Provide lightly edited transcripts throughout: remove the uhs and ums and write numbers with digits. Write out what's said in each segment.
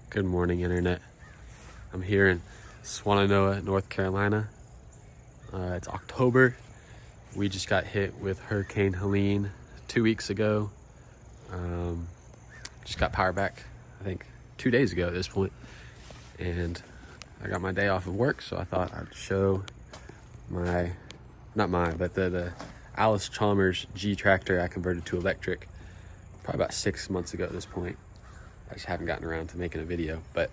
Good morning, Internet. I'm here in Swannanoa, North Carolina. It's October. We just got hit with Hurricane Helene 2 weeks ago. Just got power back, I think, 2 days ago at this point. And I got my day off of work, so I thought I'd show my, not mine, but the Allis Chalmers G Tractor I converted to electric probably about 6 months ago at this point. I just haven't gotten around to making a video, but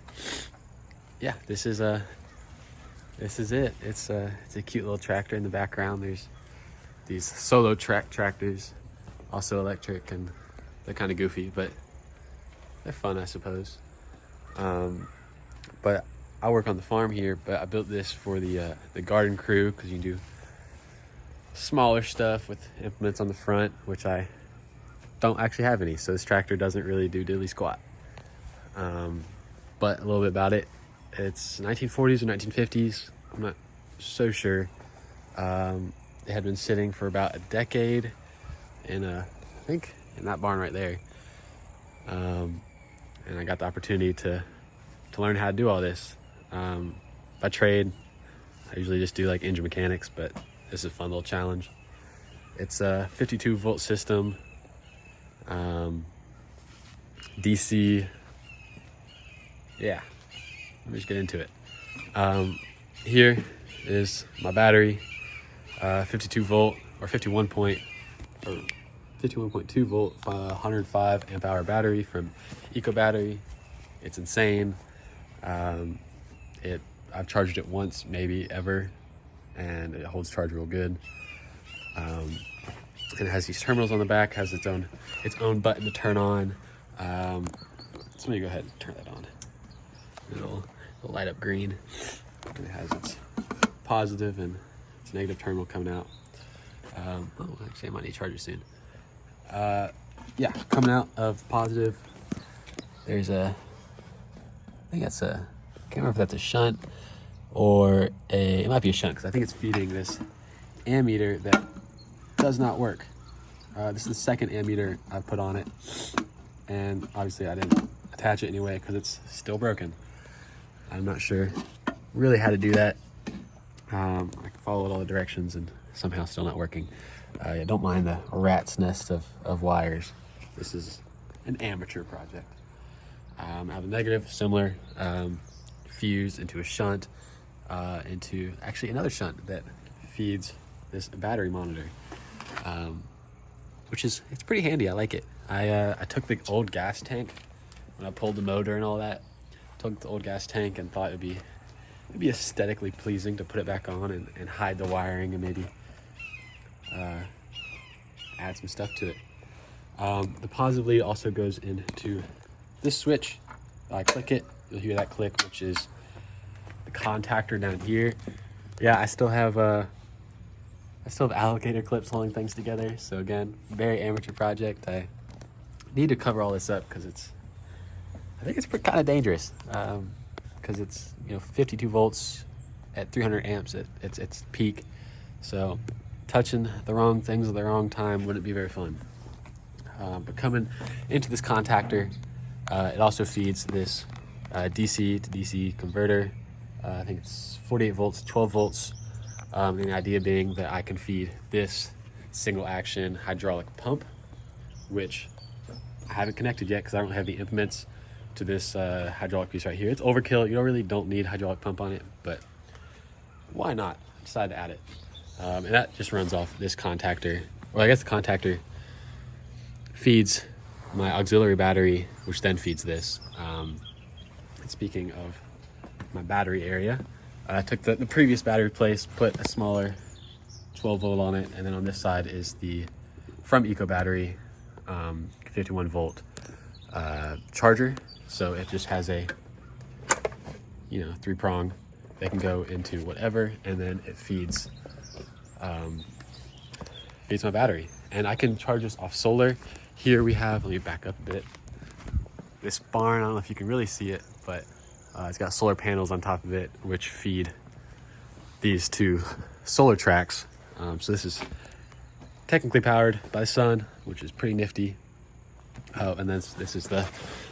yeah, this is it. It's a cute little tractor in the background. There's these solo tractors, also electric, and they're kind of goofy, but they're fun, I suppose. But I work on the farm here, but I built this for the garden crew because you can do smaller stuff with implements on the front, which I don't actually have any, so this tractor doesn't really do diddly squat. But a little bit about it. It's 1940s or 1950s. I'm not so sure. It had been sitting for about a decade in I think in that barn right there. And I got the opportunity to learn how to do all this. By trade, I usually just do like engine mechanics, but this is a fun little challenge. It's a 52 volt system, DC. Yeah, let me just get into it. Here is my battery, 52 volt or 51.2 volt, 105 amp hour battery from Eco Battery. It's insane. I've charged it once, maybe ever, and it holds charge real good. And it has these terminals on the back, has its own button to turn on. So let me go ahead and turn that on. It'll light up green. And it has its positive and its negative terminal coming out. Actually I might need to charge it soon. Yeah, coming out of positive, there's I think that's can't remember if that's a shunt or it might be a shunt, because I think it's feeding this ammeter that does not work. This is the second ammeter I've put on it, and obviously I didn't attach it anyway because it's still broken. I'm not sure really how to do that. I followed all the directions and somehow still not working. Yeah, don't mind the rat's nest of wires. This is an amateur project. I have a negative, similar, fuse into a shunt, into actually another shunt that feeds this battery monitor, which is, it's pretty handy. I like it. I took the old gas tank when I pulled the motor and all that. Took the old gas tank and thought it'd be aesthetically pleasing to put it back on and hide the wiring and maybe add some stuff to it. The positive lead also goes into this switch. I click it, you'll hear that click, which is the contactor down here. Yeah, I still have alligator clips holding things together. So again, very amateur project. I need to cover all this up because I think it's kind of dangerous, because it's 52 volts at 300 amps at its peak. So touching the wrong things at the wrong time wouldn't be very fun. But coming into this contactor, it also feeds this DC to DC converter. I think it's 48 volts, 12 volts. And the idea being that I can feed this single action hydraulic pump, which I haven't connected yet because I don't have the implements to this hydraulic piece right here. It's overkill. You don't need hydraulic pump on it, but why not? I decided to add it. And that just runs off this contactor. Well, I guess the contactor feeds my auxiliary battery, which then feeds this. And speaking of my battery area, I took the previous battery place, put a smaller 12 volt on it, and then on this side is the from Eco Battery 51 volt charger. So it just has a 3-prong. They can go into whatever, and then it feeds my battery. And I can charge this off solar. Here we have, let me back up a bit. This barn, I don't know if you can really see it, but it's got solar panels on top of it, which feed these two solar tracks. So this is technically powered by the sun, which is pretty nifty. Oh, and then this is the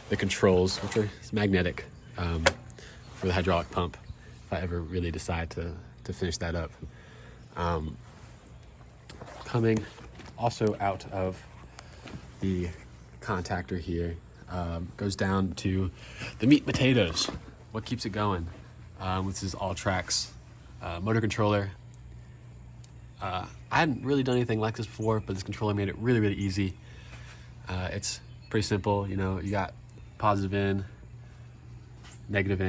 the controls, which are magnetic, for the hydraulic pump, if I ever really decide to finish that up. Coming also out of the contactor here, goes down to the meat and potatoes, what keeps it going. This is All Tracks motor controller. I hadn't really done anything like this before, but this controller made it really, really easy. It's pretty simple. You know, you got positive in, negative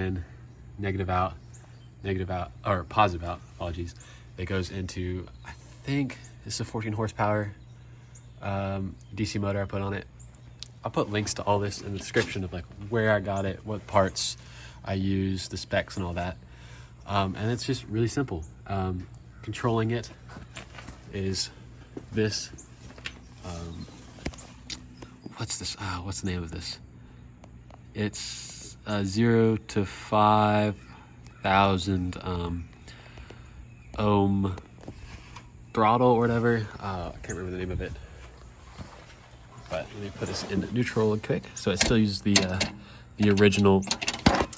out, or positive out, apologies. It goes into, I think this is a 14 horsepower DC motor I put on it. I'll put links to all this in the description of like where I got it, what parts I use, the specs and all that. And it's just really simple. Controlling it is this, what's this? What's the name of this? It's 0 to 5,000 ohm throttle or whatever. I can't remember the name of it. But let me put this in neutral and quick. So it still uses the original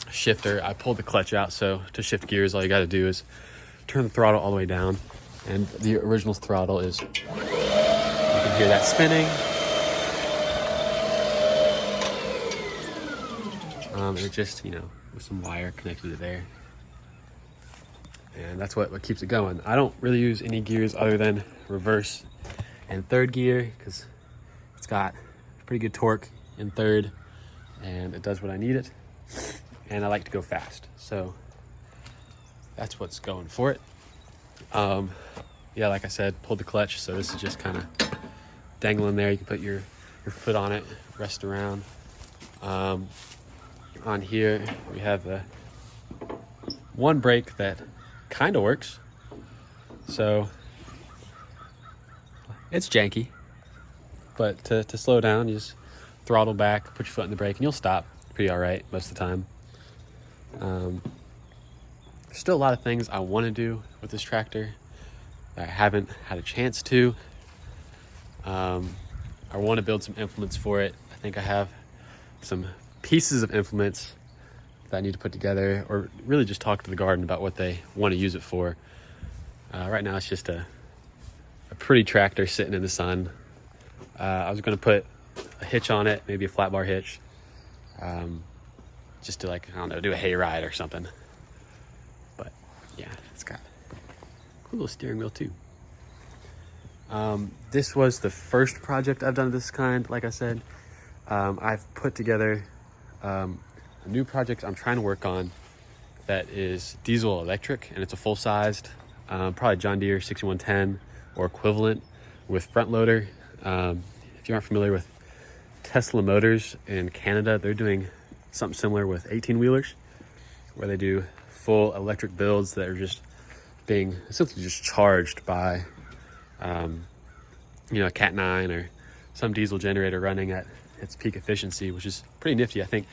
shifter. I pulled the clutch out, so to shift gears, all you got to do is turn the throttle all the way down. And the original throttle is, you can hear that spinning. And it just, you know, with some wire connected to there. And that's what keeps it going. I don't really use any gears other than reverse and third gear, because it's got pretty good torque in third and it does what I need it. And I like to go fast, so that's what's going for it. Yeah, like I said, pulled the clutch, so this is just kind of dangling there. You can put your foot on it, rest around. On here we have the one brake that kind of works, so it's janky, but to slow down, you just throttle back, put your foot in the brake, and you'll stop pretty all right most of the time. There's still a lot of things I want to do with this tractor that I haven't had a chance to. I want to build some implements for it. I think I have some pieces of implements that I need to put together, or really just talk to the garden about what they want to use it for. Right now it's just a pretty tractor sitting in the sun. I was going to put a hitch on it, maybe a flat bar hitch, just to, like, I don't know, do a hayride or something. But yeah, it's got a cool little steering wheel too. This was the first project I've done of this kind. Like I said, I've put together a new project I'm trying to work on that is diesel electric, and it's a full-sized, probably John Deere 6110 or equivalent with front loader. If you aren't familiar with Tesla Motors in Canada, they're doing something similar with 18-wheelers, where they do full electric builds that are just being essentially just charged by, you know, a Cat 9 or some diesel generator running at its peak efficiency, which is pretty nifty. I think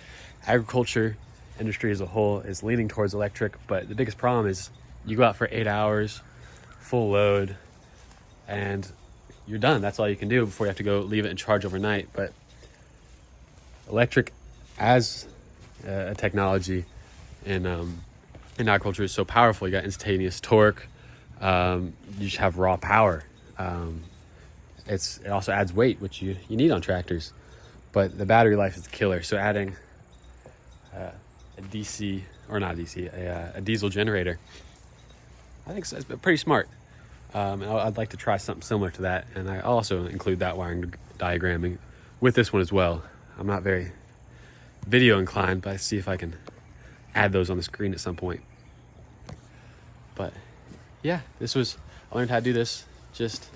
agriculture industry as a whole is leaning towards electric, but the biggest problem is you go out for 8 hours, full load, and you're done. That's all you can do before you have to go leave it in charge overnight. But electric as a technology in agriculture is so powerful. You got instantaneous torque. You just have raw power. It also adds weight, which you need on tractors. But the battery life is killer. So adding a DC, or not a DC, a diesel generator, I think it's pretty smart. And I'd like to try something similar to that. And I also include that wiring diagramming with this one as well. I'm not very video inclined, but I see if I can add those on the screen at some point. But yeah, I learned how to do this just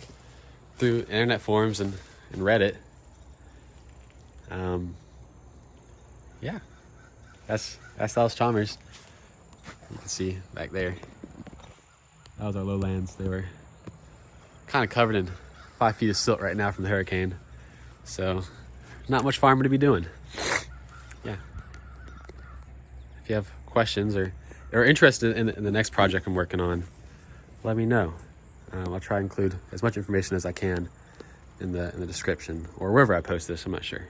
through internet forums and Reddit. Yeah, that's Allis Chalmers. You can see back there. That was our lowlands. They were kind of covered in 5 feet of silt right now from the hurricane. So not much farming to be doing. Yeah. If you have questions or interested in the next project I'm working on, let me know. I'll try to include as much information as I can in the description or wherever I post this. I'm not sure.